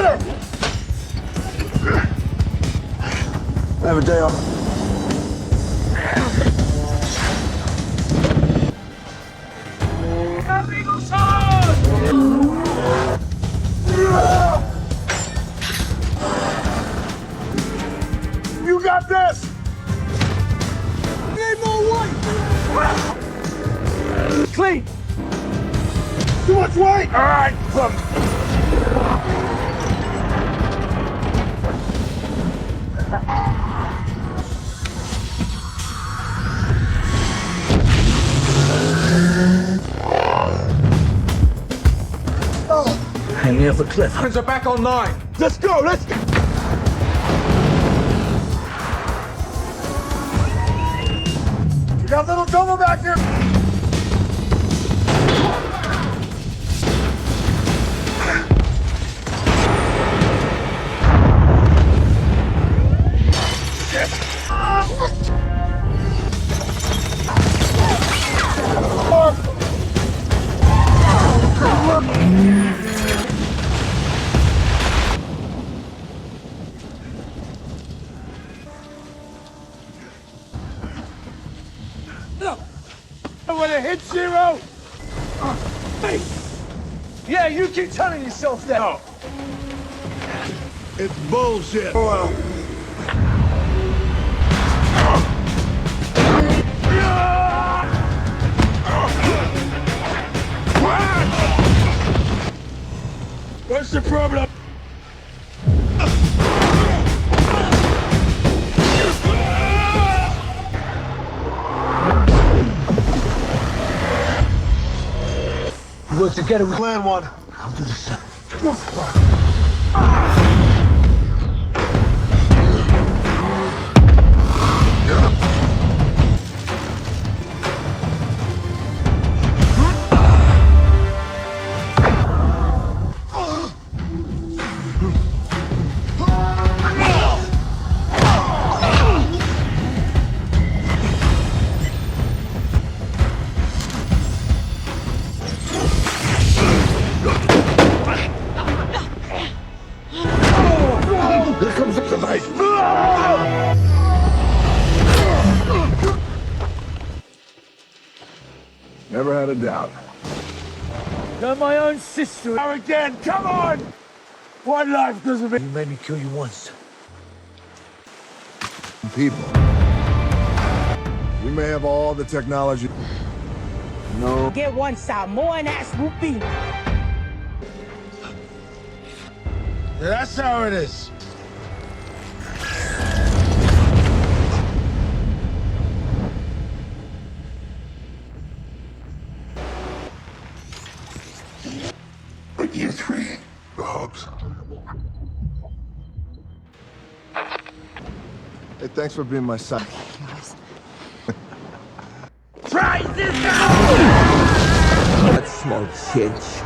Get him! I have a day off. You got this! Need more weight! Clean! Too much weight! Alright, Hang me off a cliff. hands are back online. Let's go, let's go. You got little double back here. When it hits zero, hey! Yeah, you keep telling yourself that. No. It's bullshit. Well. What's the problem? Work together with Plan one. I'll do the same. Never had a doubt. You're my own sister. Now again, come on! One life doesn't mean... You made me kill you once. People. We may have all the technology. No. Get one Samoan ass whoopee. That's how it is. But you three, Hobbs. Hey, thanks for being my son. Try this out! That small cinch.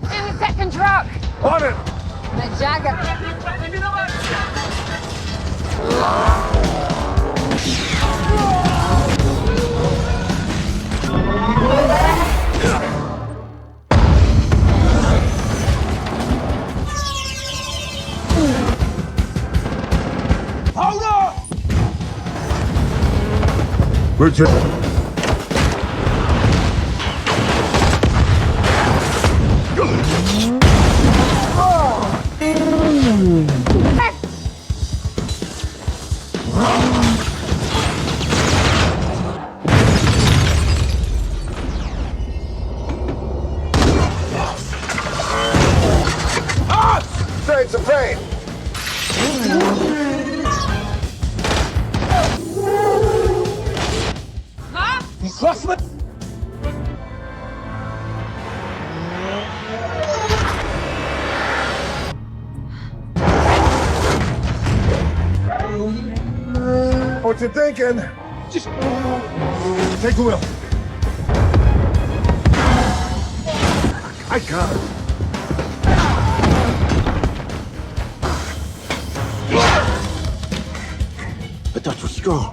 In the second truck. On it! The jacket. Hold on! Richard. Trade some pain. Huh? Crossman. What you thinking? Just Take the wheel. I got it. That was strong.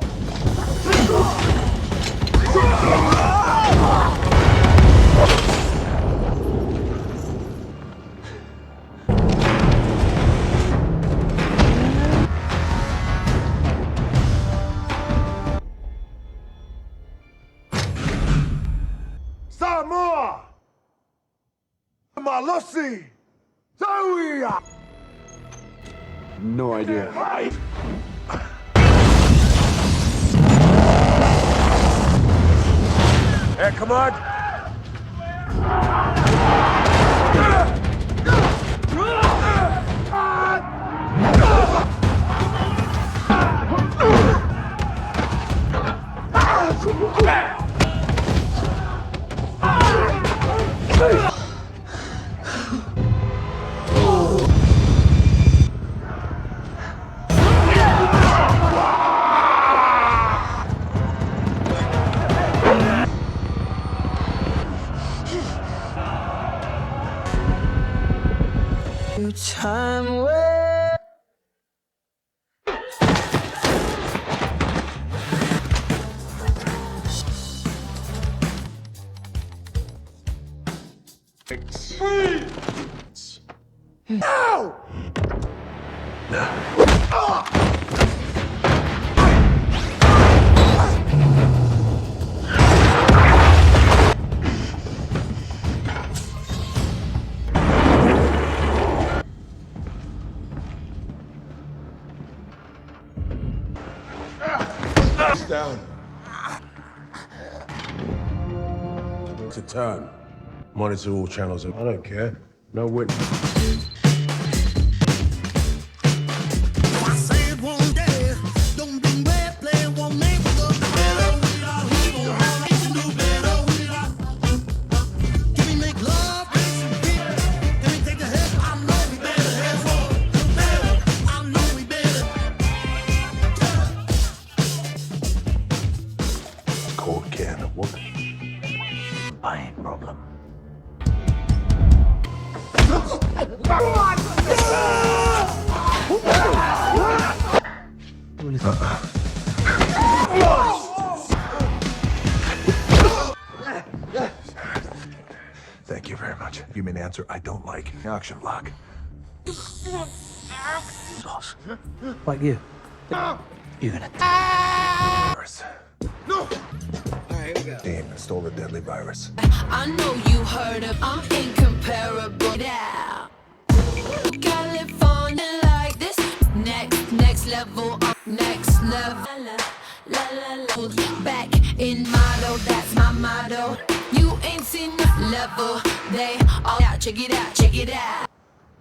Samoa! Malusi! Samoa! No idea. Hey, come on! Time where No! Down. It's a turn. Monitor all channels. I don't care. No witness. Cold can of whoop. Buying problem. Thank you very much. You mean answer I don't like. Action block. Sauce. Like you. You're gonna Virus. No! Team stole the deadly virus. I know you heard of I'm incomparable now. California like this. Next level, next level. La la la. Back in motto, that's my motto. You ain't seen the level. They all out, check it out, check it out.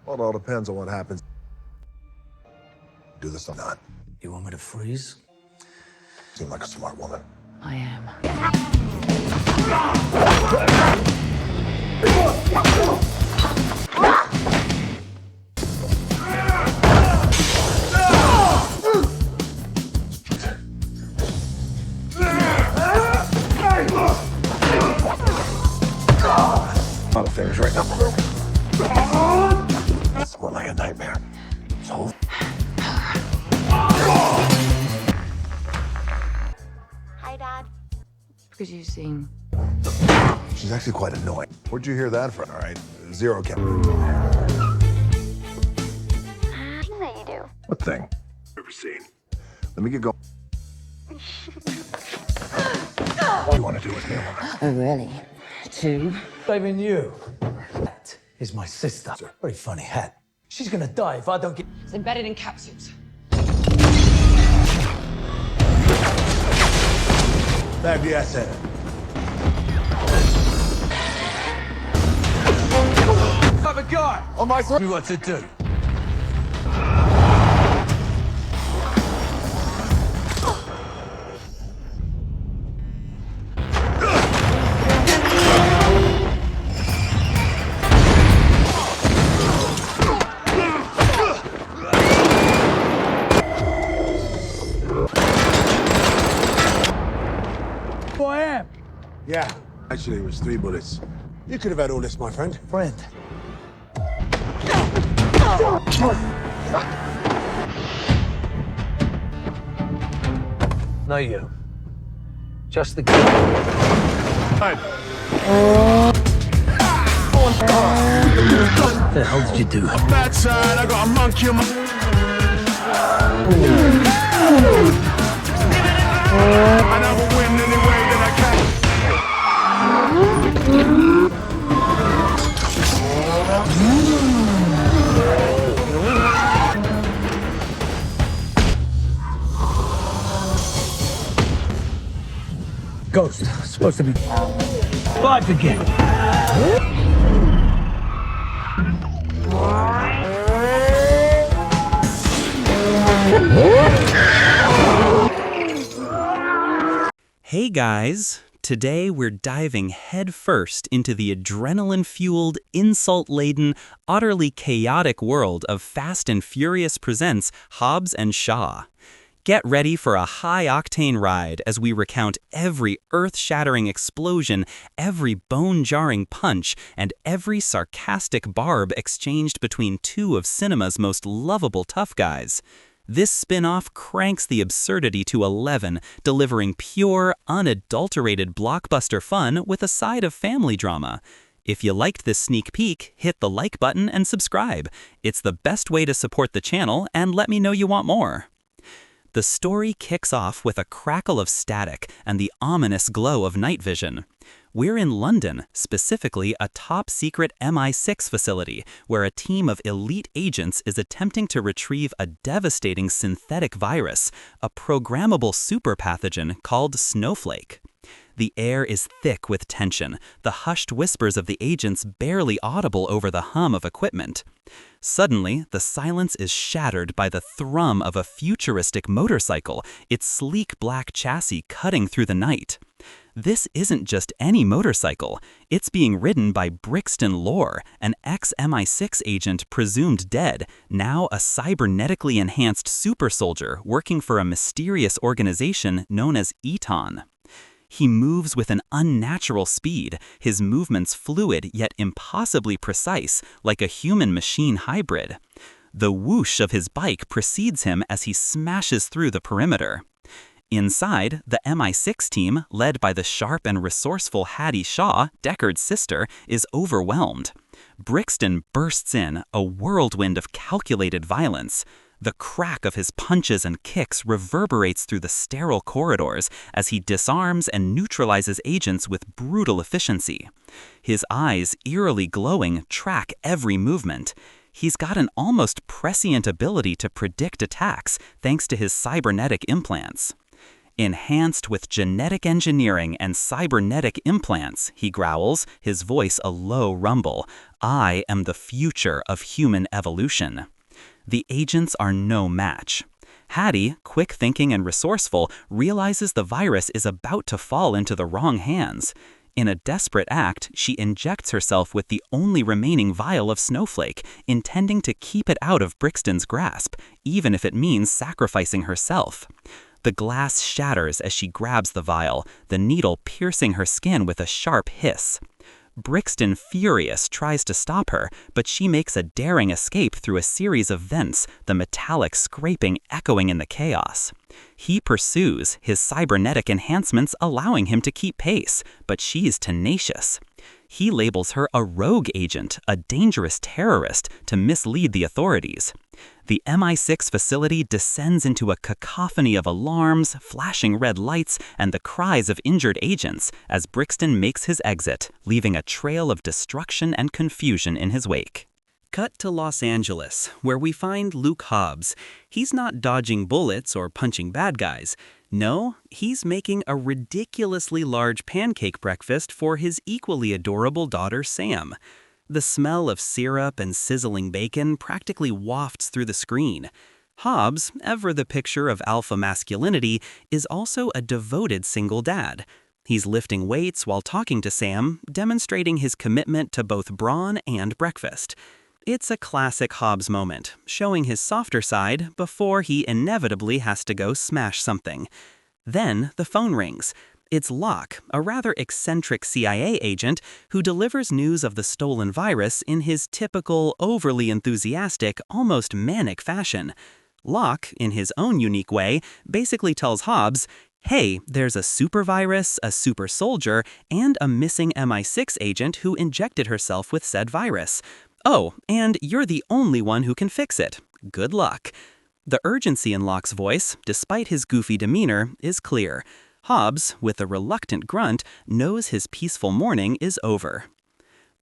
Well, it all depends on what happens. Do this or not. You want me to freeze? Seem like a smart woman. I am. A lot of things right now. It's more like a nightmare. So. Hi, Dad. Because you've seen. She's actually quite annoying. Where'd you hear that from? All right, zero count. Thing that you do. What thing? Ever seen? Let me get going. What do you want to do with me, woman? Oh, really? Two? Saving you. That is my sister. Very funny hat. She's gonna die if I don't get. It's embedded in capsules. Bag the asset. Have a guy on my Tell me what to do. Who I am. Yeah. Actually, it was 3 bullets. You could have had all this, my friend. Friend. No, you. Just the guy. Hey. What the hell did you do? Bad side, I got a monkey on my... I never win any way that I can. Ghost. Supposed to be live again. Hey guys! Today we're diving headfirst into the adrenaline-fueled, insult-laden, utterly chaotic world of Fast and Furious presents Hobbs and Shaw. Get ready for a high-octane ride as we recount every earth-shattering explosion, every bone-jarring punch, and every sarcastic barb exchanged between two of cinema's most lovable tough guys. This spin-off cranks the absurdity to 11, delivering pure, unadulterated blockbuster fun with a side of family drama. If you liked this sneak peek, hit the like button and subscribe. It's the best way to support the channel and let me know you want more. The story kicks off with a crackle of static and the ominous glow of night vision. We're in London, specifically a top-secret MI6 facility, where a team of elite agents is attempting to retrieve a devastating synthetic virus, a programmable superpathogen called Snowflake. The air is thick with tension, the hushed whispers of the agents barely audible over the hum of equipment. Suddenly, the silence is shattered by the thrum of a futuristic motorcycle, its sleek black chassis cutting through the night. This isn't just any motorcycle. It's being ridden by Brixton Lore, an ex-MI6 agent presumed dead, now a cybernetically enhanced super soldier working for a mysterious organization known as Eton. He moves with an unnatural speed, his movements fluid yet impossibly precise, like a human-machine hybrid. The whoosh of his bike precedes him as he smashes through the perimeter. Inside, the MI6 team, led by the sharp and resourceful Hattie Shaw, Deckard's sister, is overwhelmed. Brixton bursts in, a whirlwind of calculated violence. The crack of his punches and kicks reverberates through the sterile corridors as he disarms and neutralizes agents with brutal efficiency. His eyes, eerily glowing, track every movement. He's got an almost prescient ability to predict attacks thanks to his cybernetic implants. Enhanced with genetic engineering and cybernetic implants, he growls, his voice a low rumble. I am the future of human evolution. The agents are no match. Hattie, quick-thinking and resourceful, realizes the virus is about to fall into the wrong hands. In a desperate act, she injects herself with the only remaining vial of Snowflake, intending to keep it out of Brixton's grasp, even if it means sacrificing herself. The glass shatters as she grabs the vial, the needle piercing her skin with a sharp hiss. Brixton, furious, tries to stop her, but she makes a daring escape through a series of vents, the metallic scraping echoing in the chaos. He pursues, his cybernetic enhancements allowing him to keep pace, but she's tenacious. He labels her a rogue agent, a dangerous terrorist, to mislead the authorities. The MI6 facility descends into a cacophony of alarms, flashing red lights, and the cries of injured agents as Brixton makes his exit, leaving a trail of destruction and confusion in his wake. Cut to Los Angeles, where we find Luke Hobbs. He's not dodging bullets or punching bad guys. No, he's making a ridiculously large pancake breakfast for his equally adorable daughter Sam. The smell of syrup and sizzling bacon practically wafts through the screen. Hobbs, ever the picture of alpha masculinity, is also a devoted single dad. He's lifting weights while talking to Sam, demonstrating his commitment to both brawn and breakfast. It's a classic Hobbs moment, showing his softer side before he inevitably has to go smash something. Then the phone rings. It's Locke, a rather eccentric CIA agent who delivers news of the stolen virus in his typical, overly enthusiastic, almost manic fashion. Locke, in his own unique way, basically tells Hobbs, hey, there's a super virus, a super soldier, and a missing MI6 agent who injected herself with said virus. Oh, and you're the only one who can fix it. Good luck. The urgency in Locke's voice, despite his goofy demeanor, is clear. Hobbs, with a reluctant grunt, knows his peaceful morning is over.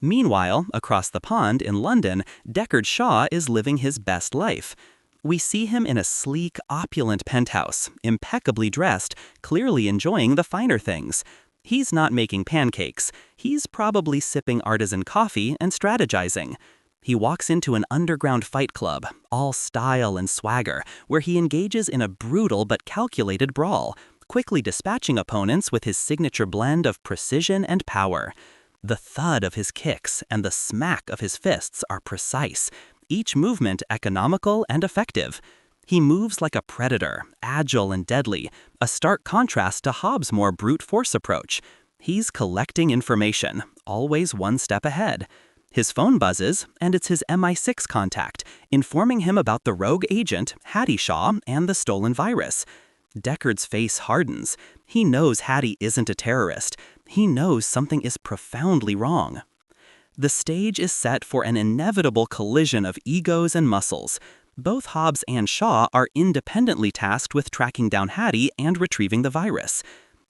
Meanwhile, across the pond in London, Deckard Shaw is living his best life. We see him in a sleek, opulent penthouse, impeccably dressed, clearly enjoying the finer things. He's not making pancakes. He's probably sipping artisan coffee and strategizing. He walks into an underground fight club, all style and swagger, where he engages in a brutal but calculated brawl, quickly dispatching opponents with his signature blend of precision and power. The thud of his kicks and the smack of his fists are precise, each movement economical and effective. He moves like a predator, agile and deadly, a stark contrast to Hobbs' more brute force approach. He's collecting information, always one step ahead. His phone buzzes, and it's his MI6 contact, informing him about the rogue agent, Hattie Shaw, and the stolen virus. Deckard's face hardens. He knows Hattie isn't a terrorist. He knows something is profoundly wrong. The stage is set for an inevitable collision of egos and muscles. Both Hobbs and Shaw are independently tasked with tracking down Hattie and retrieving the virus.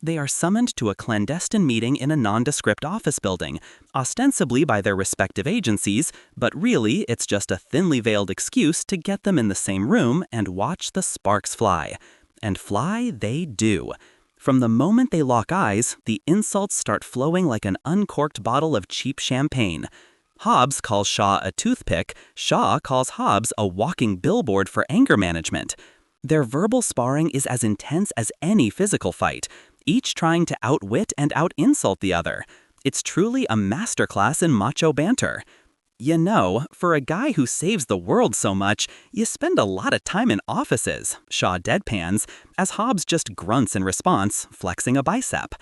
They are summoned to a clandestine meeting in a nondescript office building, ostensibly by their respective agencies, but really it's just a thinly veiled excuse to get them in the same room and watch the sparks fly. And fly they do. From the moment they lock eyes, the insults start flowing like an uncorked bottle of cheap champagne. Hobbs calls Shaw a toothpick, Shaw calls Hobbs a walking billboard for anger management. Their verbal sparring is as intense as any physical fight, each trying to outwit and out-insult the other. It's truly a masterclass in macho banter. You know, for a guy who saves the world so much, you spend a lot of time in offices, Shaw deadpans, as Hobbs just grunts in response, flexing a bicep.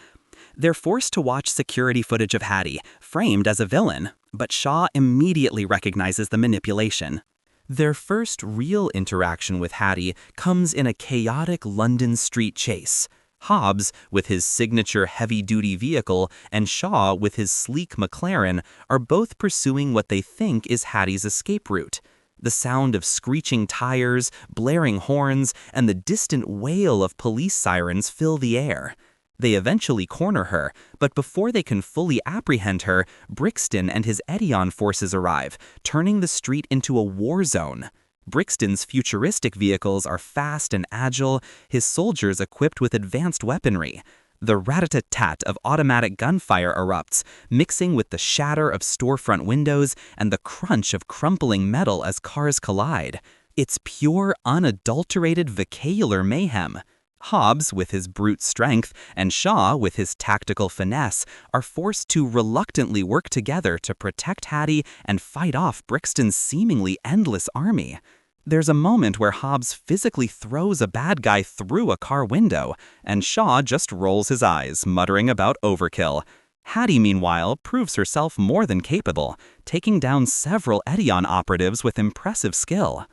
They're forced to watch security footage of Hattie, framed as a villain, but Shaw immediately recognizes the manipulation. Their first real interaction with Hattie comes in a chaotic London street chase. Hobbs, with his signature heavy-duty vehicle, and Shaw, with his sleek McLaren, are both pursuing what they think is Hattie's escape route. The sound of screeching tires, blaring horns, and the distant wail of police sirens fill the air. They eventually corner her, but before they can fully apprehend her, Brixton and his Edion forces arrive, turning the street into a war zone. Brixton's futuristic vehicles are fast and agile, his soldiers equipped with advanced weaponry. The rat-a-tat-tat of automatic gunfire erupts, mixing with the shatter of storefront windows and the crunch of crumpling metal as cars collide. It's pure, unadulterated vehicular mayhem. Hobbs, with his brute strength, and Shaw, with his tactical finesse, are forced to reluctantly work together to protect Hattie and fight off Brixton's seemingly endless army. There's a moment where Hobbs physically throws a bad guy through a car window, and Shaw just rolls his eyes, muttering about overkill. Hattie, meanwhile, proves herself more than capable, taking down several Edion operatives with impressive skill.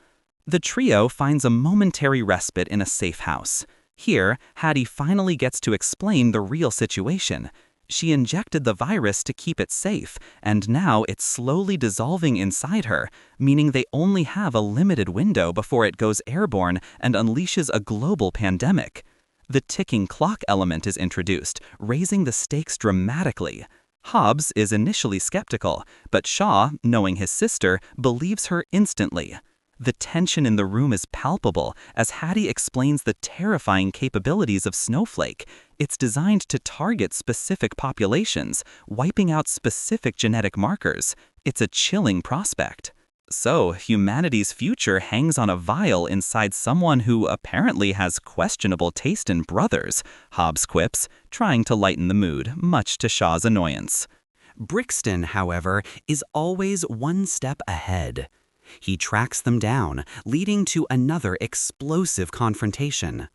The trio finds a momentary respite in a safe house. Here, Hattie finally gets to explain the real situation. She injected the virus to keep it safe, and now it's slowly dissolving inside her, meaning they only have a limited window before it goes airborne and unleashes a global pandemic. The ticking clock element is introduced, raising the stakes dramatically. Hobbs is initially skeptical, but Shaw, knowing his sister, believes her instantly. The tension in the room is palpable as Hattie explains the terrifying capabilities of Snowflake. It's designed to target specific populations, wiping out specific genetic markers. It's a chilling prospect. So, humanity's future hangs on a vial inside someone who apparently has questionable taste in brothers, Hobbs quips, trying to lighten the mood, much to Shaw's annoyance. Brixton, however, is always one step ahead. He tracks them down, leading to another explosive confrontation.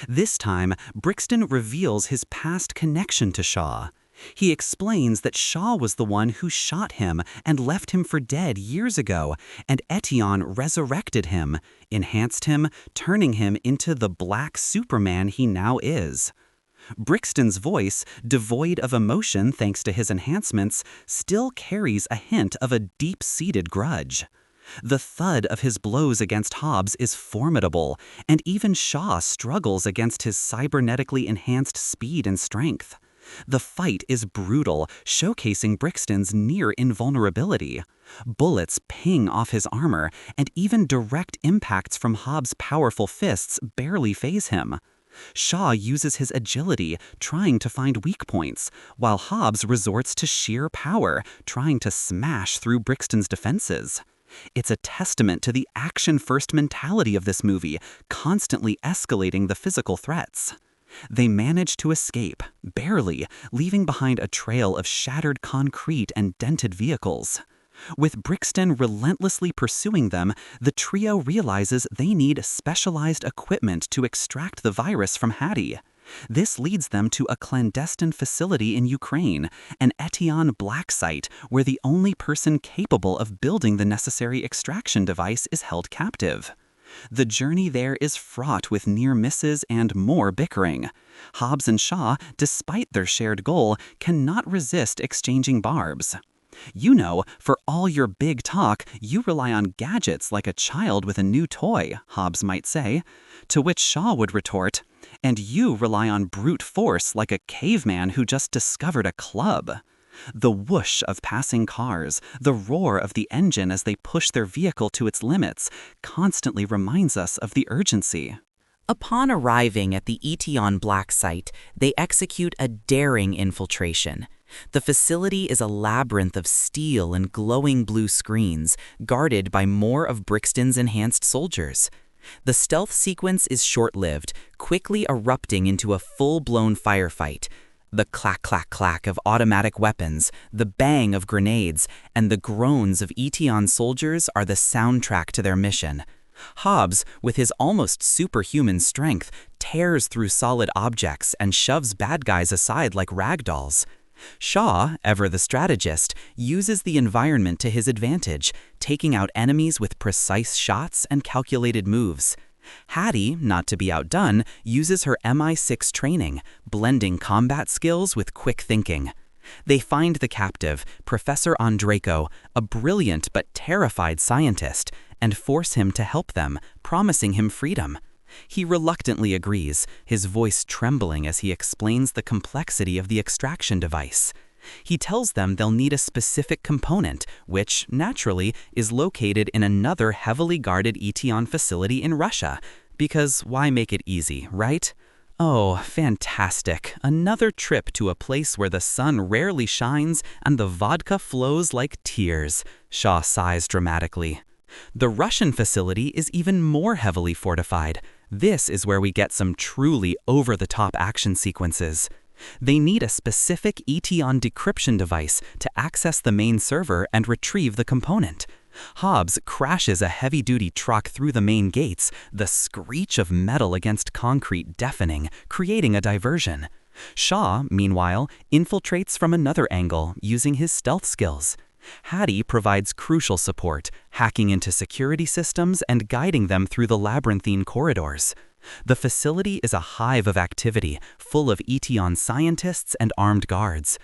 This time, Brixton reveals his past connection to Shaw. He explains that Shaw was the one who shot him and left him for dead years ago, and Edion resurrected him, enhanced him, turning him into the black Superman he now is. Brixton's voice, devoid of emotion thanks to his enhancements, still carries a hint of a deep-seated grudge. The thud of his blows against Hobbs is formidable, and even Shaw struggles against his cybernetically enhanced speed and strength. The fight is brutal, showcasing Brixton's near invulnerability. Bullets ping off his armor, and even direct impacts from Hobbs' powerful fists barely faze him. Shaw uses his agility, trying to find weak points, while Hobbs resorts to sheer power, trying to smash through Brixton's defenses. It's a testament to the action-first mentality of this movie, constantly escalating the physical threats. They manage to escape, barely, leaving behind a trail of shattered concrete and dented vehicles. With Brixton relentlessly pursuing them, the trio realizes they need specialized equipment to extract the virus from Hattie. This leads them to a clandestine facility in Ukraine, an Etion black site where the only person capable of building the necessary extraction device is held captive. The journey there is fraught with near misses and more bickering. Hobbs and Shaw, despite their shared goal, cannot resist exchanging barbs. You know, for all your big talk, you rely on gadgets like a child with a new toy, Hobbs might say. To which Shaw would retort, and you rely on brute force like a caveman who just discovered a club. The whoosh of passing cars, the roar of the engine as they push their vehicle to its limits, constantly reminds us of the urgency. Upon arriving at the Etion black site, they execute a daring infiltration. The facility is a labyrinth of steel and glowing blue screens, guarded by more of Brixton's enhanced soldiers. The stealth sequence is short-lived, quickly erupting into a full-blown firefight. The clack-clack-clack of automatic weapons, the bang of grenades, and the groans of Etion soldiers are the soundtrack to their mission. Hobbs, with his almost superhuman strength, tears through solid objects and shoves bad guys aside like ragdolls. Shaw, ever the strategist, uses the environment to his advantage, taking out enemies with precise shots and calculated moves. Hattie, not to be outdone, uses her MI6 training, blending combat skills with quick thinking. They find the captive, Professor Andraco, a brilliant but terrified scientist, and force him to help them, promising him freedom. He reluctantly agrees, his voice trembling as he explains the complexity of the extraction device. He tells them they'll need a specific component, which, naturally, is located in another heavily guarded Etion facility in Russia. Because why make it easy, right? Oh, fantastic. Another trip to a place where the sun rarely shines and the vodka flows like tears, Shaw sighs dramatically. The Russian facility is even more heavily fortified. This is where we get some truly over-the-top action sequences. They need a specific Etion decryption device to access the main server and retrieve the component. Hobbs crashes a heavy-duty truck through the main gates, the screech of metal against concrete deafening, creating a diversion. Shaw, meanwhile, infiltrates from another angle, using his stealth skills. Hattie provides crucial support, hacking into security systems and guiding them through the labyrinthine corridors. The facility is a hive of activity, full of Etion scientists and armed guards.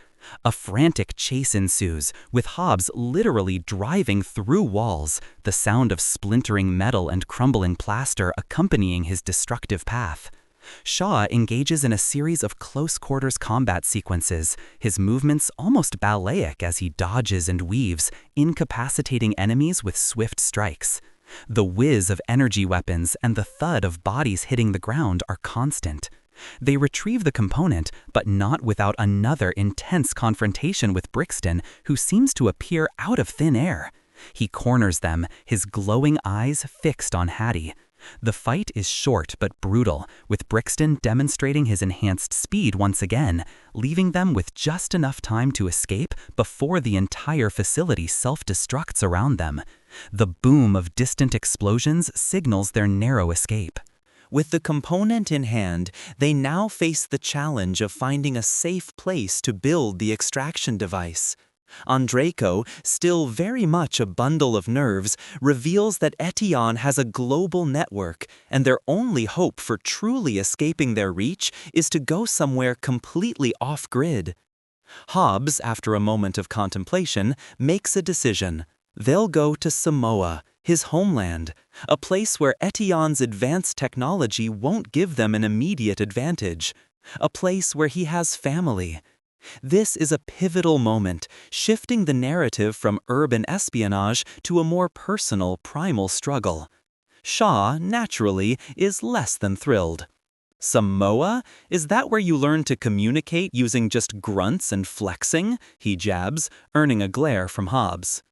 A frantic chase ensues, with Hobbs literally driving through walls, the sound of splintering metal and crumbling plaster accompanying his destructive path. Shaw engages in a series of close-quarters combat sequences, his movements almost balletic as he dodges and weaves, incapacitating enemies with swift strikes. The whiz of energy weapons and the thud of bodies hitting the ground are constant. They retrieve the component, but not without another intense confrontation with Brixton, who seems to appear out of thin air. He corners them, his glowing eyes fixed on Hattie. The fight is short but brutal, with Brixton demonstrating his enhanced speed once again, leaving them with just enough time to escape before the entire facility self-destructs around them. The boom of distant explosions signals their narrow escape. With the component in hand, they now face the challenge of finding a safe place to build the extraction device. Andreyko, still very much a bundle of nerves, reveals that Etienne has a global network, and their only hope for truly escaping their reach is to go somewhere completely off-grid. Hobbs, after a moment of contemplation, makes a decision. They'll go to Samoa, his homeland, a place where Etienne's advanced technology won't give them an immediate advantage, a place where he has family. This is a pivotal moment, shifting the narrative from urban espionage to a more personal, primal struggle. Shaw, naturally, is less than thrilled. Samoa? Is that where you learn to communicate using just grunts and flexing? He jabs, earning a glare from Hobbs.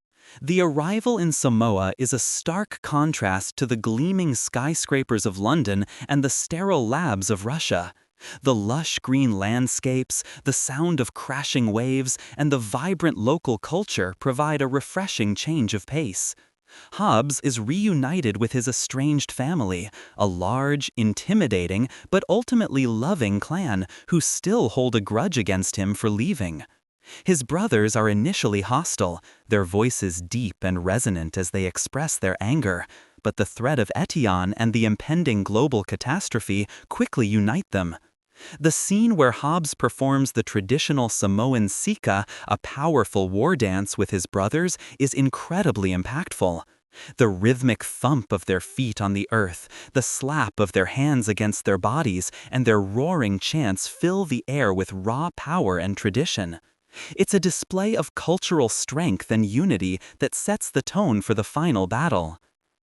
The arrival in Samoa is a stark contrast to the gleaming skyscrapers of London and the sterile labs of Russia. The lush green landscapes, the sound of crashing waves, and the vibrant local culture provide a refreshing change of pace. Hobbs is reunited with his estranged family, a large, intimidating, but ultimately loving clan who still hold a grudge against him for leaving. His brothers are initially hostile, their voices deep and resonant as they express their anger, but the threat of Etienne and the impending global catastrophe quickly unite them. The scene where Hobbs performs the traditional Samoan sika, a powerful war dance with his brothers, is incredibly impactful. The rhythmic thump of their feet on the earth, the slap of their hands against their bodies, and their roaring chants fill the air with raw power and tradition. It's a display of cultural strength and unity that sets the tone for the final battle.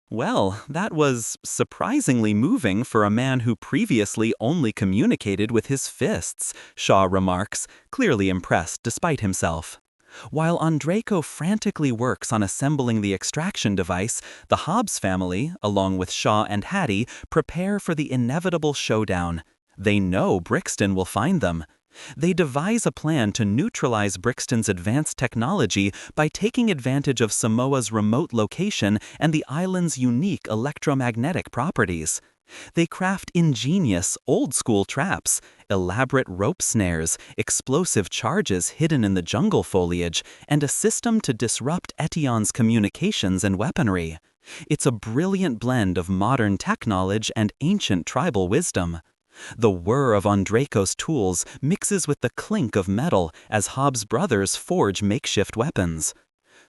Well, that was surprisingly moving for a man who previously only communicated with his fists, Shaw remarks, clearly impressed despite himself. While Andreyko frantically works on assembling the extraction device, the Hobbs family, along with Shaw and Hattie, prepare for the inevitable showdown. They know Brixton will find them. They devise a plan to neutralize Brixton's advanced technology by taking advantage of Samoa's remote location and the island's unique electromagnetic properties. They craft ingenious, old-school traps, elaborate rope snares, explosive charges hidden in the jungle foliage, and a system to disrupt Etienne's communications and weaponry. It's a brilliant blend of modern tech knowledge and ancient tribal wisdom. The whir of Andreyko's tools mixes with the clink of metal as Hobbs' brothers forge makeshift weapons.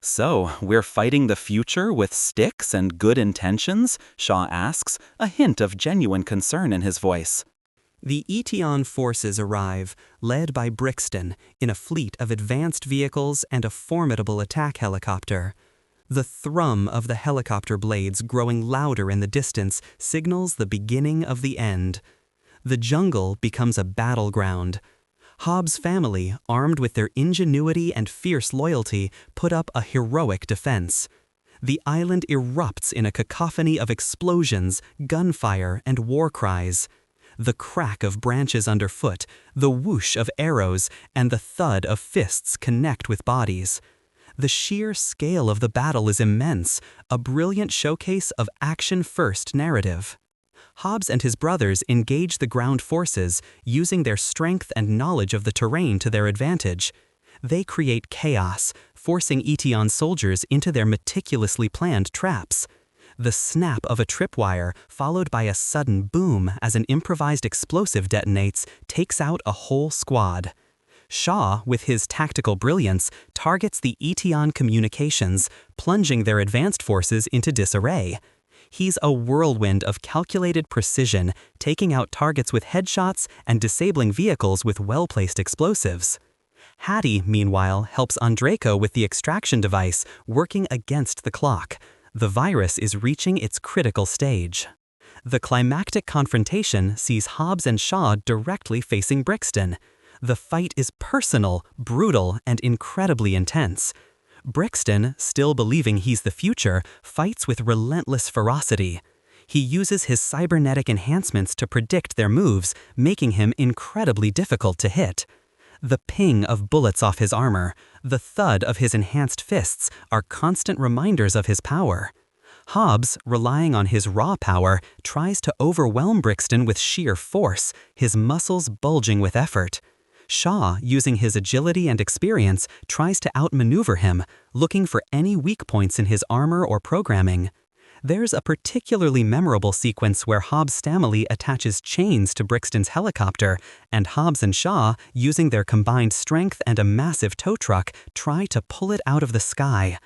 "So, we're fighting the future with sticks and good intentions?" Shaw asks, a hint of genuine concern in his voice. The Etienne forces arrive, led by Brixton, in a fleet of advanced vehicles and a formidable attack helicopter. The thrum of the helicopter blades growing louder in the distance signals the beginning of the end. The jungle becomes a battleground. Hobbs' family, armed with their ingenuity and fierce loyalty, put up a heroic defense. The island erupts in a cacophony of explosions, gunfire, and war cries. The crack of branches underfoot, the whoosh of arrows, and the thud of fists connect with bodies. The sheer scale of the battle is immense, a brilliant showcase of action-first narrative. Hobbs and his brothers engage the ground forces, using their strength and knowledge of the terrain to their advantage. They create chaos, forcing Etienne's soldiers into their meticulously planned traps. The snap of a tripwire, followed by a sudden boom as an improvised explosive detonates, takes out a whole squad. Shaw, with his tactical brilliance, targets the Etienne communications, plunging their advanced forces into disarray. He's a whirlwind of calculated precision, taking out targets with headshots and disabling vehicles with well-placed explosives. Hattie, meanwhile, helps Andreyko with the extraction device, working against the clock. The virus is reaching its critical stage. The climactic confrontation sees Hobbs and Shaw directly facing Brixton. The fight is personal, brutal, and incredibly intense. Brixton, still believing he's the future, fights with relentless ferocity. He uses his cybernetic enhancements to predict their moves, making him incredibly difficult to hit. The ping of bullets off his armor, the thud of his enhanced fists are constant reminders of his power. Hobbs, relying on his raw power, tries to overwhelm Brixton with sheer force, his muscles bulging with effort. Shaw, using his agility and experience, tries to outmaneuver him, looking for any weak points in his armor or programming. There's a particularly memorable sequence where Hobbs' family attaches chains to Brixton's helicopter, and Hobbs and Shaw, using their combined strength and a massive tow truck, try to pull it out of the sky.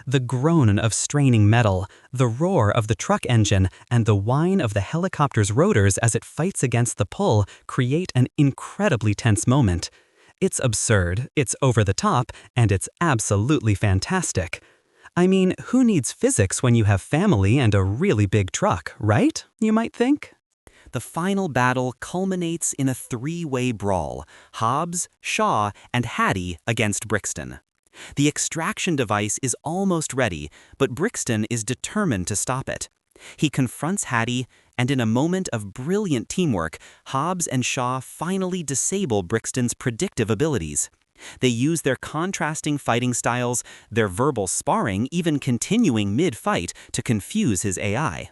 The groan of straining metal, the roar of the truck engine, and the whine of the helicopter's rotors as it fights against the pull create an incredibly tense moment. It's absurd, it's over the top, and it's absolutely fantastic. I mean, who needs physics when you have family and a really big truck, right? You might think. The final battle culminates in a three-way brawl: Hobbs, Shaw, and Hattie against Brixton. The extraction device is almost ready, but Brixton is determined to stop it. He confronts Hattie, and in a moment of brilliant teamwork, Hobbs and Shaw finally disable Brixton's predictive abilities. They use their contrasting fighting styles, their verbal sparring even continuing mid-fight, to confuse his AI.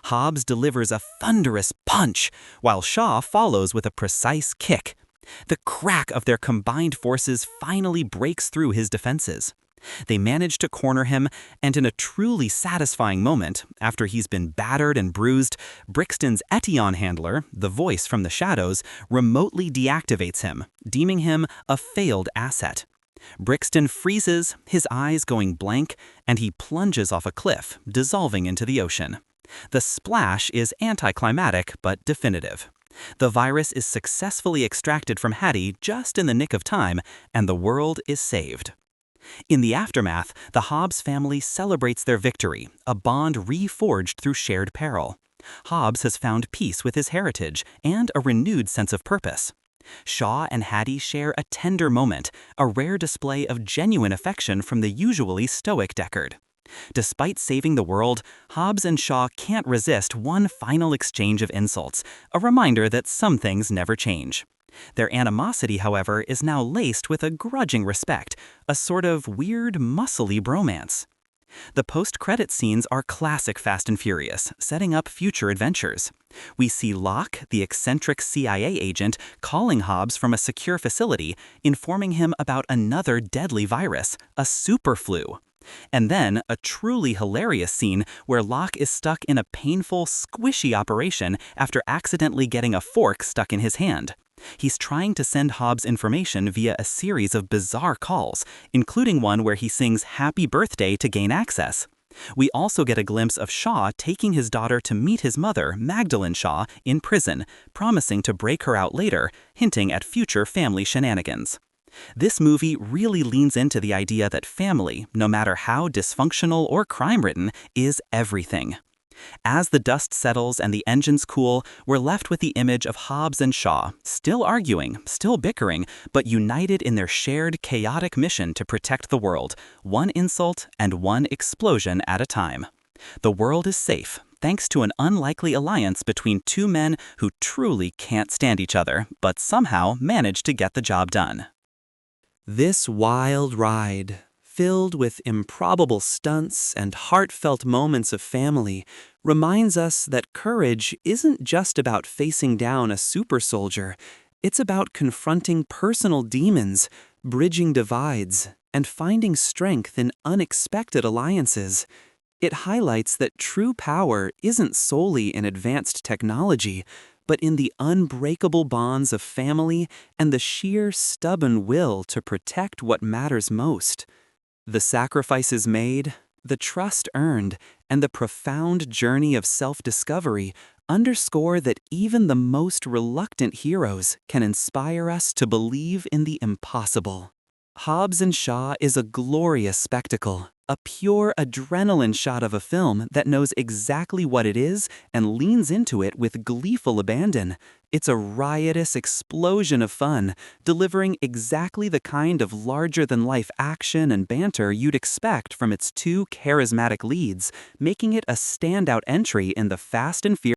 Hobbs delivers a thunderous punch, while Shaw follows with a precise kick. The crack of their combined forces finally breaks through his defenses. They manage to corner him, and in a truly satisfying moment, after he's been battered and bruised, Brixton's Etion handler, the voice from the shadows, remotely deactivates him, deeming him a failed asset. Brixton freezes, his eyes going blank, and he plunges off a cliff, dissolving into the ocean. The splash is anticlimactic but definitive. The virus is successfully extracted from Hattie just in the nick of time, and the world is saved. In the aftermath, the Hobbs family celebrates their victory, a bond reforged through shared peril. Hobbs has found peace with his heritage and a renewed sense of purpose. Shaw and Hattie share a tender moment, a rare display of genuine affection from the usually stoic Deckard. Despite saving the world, Hobbs and Shaw can't resist one final exchange of insults, a reminder that some things never change. Their animosity, however, is now laced with a grudging respect, a sort of weird, muscly bromance. The post-credit scenes are classic Fast and Furious, setting up future adventures. We see Locke, the eccentric CIA agent, calling Hobbs from a secure facility, informing him about another deadly virus, a super flu. And then a truly hilarious scene where Locke is stuck in a painful, squishy operation after accidentally getting a fork stuck in his hand. He's trying to send Hobbs information via a series of bizarre calls, including one where he sings "Happy Birthday" to gain access. We also get a glimpse of Shaw taking his daughter to meet his mother, Magdalene Shaw, in prison, promising to break her out later, hinting at future family shenanigans. This movie really leans into the idea that family, no matter how dysfunctional or crime-ridden, is everything. As the dust settles and the engines cool, we're left with the image of Hobbs and Shaw, still arguing, still bickering, but united in their shared chaotic mission to protect the world, one insult and one explosion at a time. The world is safe, thanks to an unlikely alliance between two men who truly can't stand each other, but somehow manage to get the job done. This wild ride, filled with improbable stunts and heartfelt moments of family, reminds us that courage isn't just about facing down a super soldier. It's about confronting personal demons, bridging divides, and finding strength in unexpected alliances. It highlights that true power isn't solely in advanced technology, but in the unbreakable bonds of family and the sheer stubborn will to protect what matters most. The sacrifices made, the trust earned, and the profound journey of self-discovery underscore that even the most reluctant heroes can inspire us to believe in the impossible. Hobbs and Shaw is a glorious spectacle, a pure adrenaline shot of a film that knows exactly what it is and leans into it with gleeful abandon. It's a riotous explosion of fun, delivering exactly the kind of larger-than-life action and banter you'd expect from its two charismatic leads, making it a standout entry in the Fast and Furious